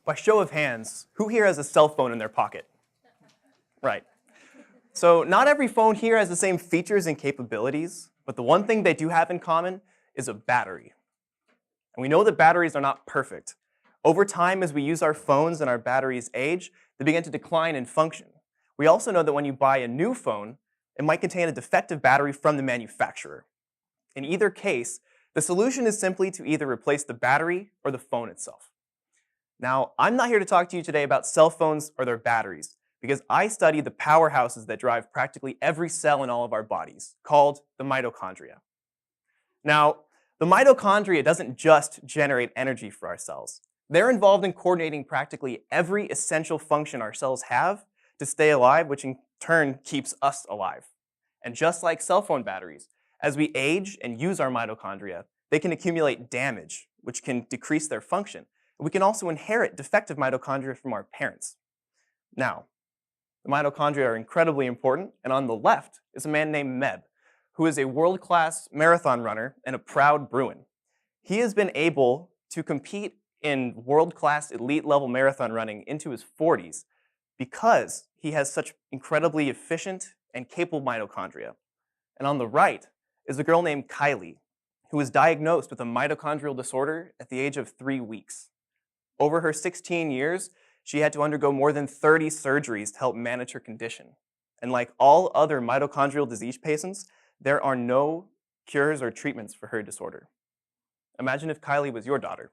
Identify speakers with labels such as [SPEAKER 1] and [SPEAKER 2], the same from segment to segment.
[SPEAKER 1] By show of hands, who here has a cell phone in their pocket? Right. So not every phone here has the same features and capabilities, but the one thing they do have in common is a battery. And we know that batteries are not perfect. Over time, as we use our phones and our batteries age, they begin to decline in function. We also know that when you buy a new phone, it might contain a defective battery from the manufacturer. In either case, the solution is simply to either replace the battery or the phone itself. Now, I'm not here to talk to you today about cell phones or their batteries, because I study the powerhouses that drive practically every cell in all of our bodies, called the mitochondria. Now, the mitochondria doesn't just generate energy for our cells. They're involved in coordinating practically every essential function our cells have to stay alive, which in turn keeps us alive. And just like cell phone batteries, as we age and use our mitochondria, they can accumulate damage, which can decrease their function. We can also inherit defective mitochondria from our parents. Now, the mitochondria are incredibly important, and on the left is a man named Meb, who is a world-class marathon runner and a proud Bruin. He has been able to compete in world-class elite-level marathon running into his 40s because he has such incredibly efficient and capable mitochondria. And on the right is a girl named Kylie, who was diagnosed with a mitochondrial disorder at the age of 3 weeks. Over her 16 years, she had to undergo more than 30 surgeries to help manage her condition. And like all other mitochondrial disease patients, there are no cures or treatments for her disorder. Imagine if Kylie was your daughter.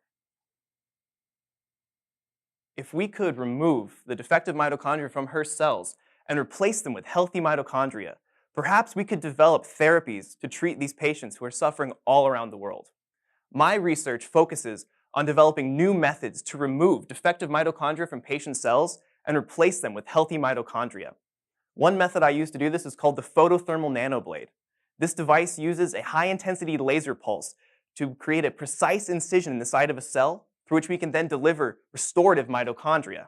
[SPEAKER 1] If we could remove the defective mitochondria from her cells and replace them with healthy mitochondria, perhaps we could develop therapies to treat these patients who are suffering all around the world. My research focuses on developing new methods to remove defective mitochondria from patient cells and replace them with healthy mitochondria. One method I use to do this is called the photothermal nanoblade. This device uses a high-intensity laser pulse to create a precise incision in the side of a cell through which we can then deliver restorative mitochondria.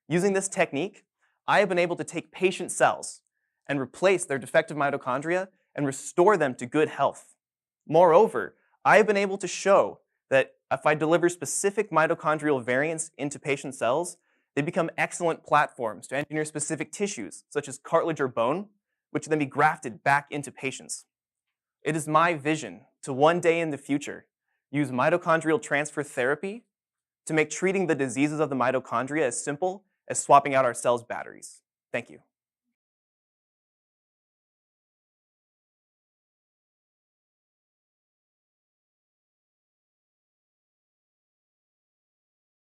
[SPEAKER 1] Using this technique, I have been able to take patient cells and replace their defective mitochondria and restore them to good health. Moreover, I have been able to show that if I deliver specific mitochondrial variants into patient cells, they become excellent platforms to engineer specific tissues, such as cartilage or bone, which can then be grafted back into patients. It is my vision to one day in the future use mitochondrial transfer therapy to make treating the diseases of the mitochondria as simple as swapping out our cells' batteries. Thank you.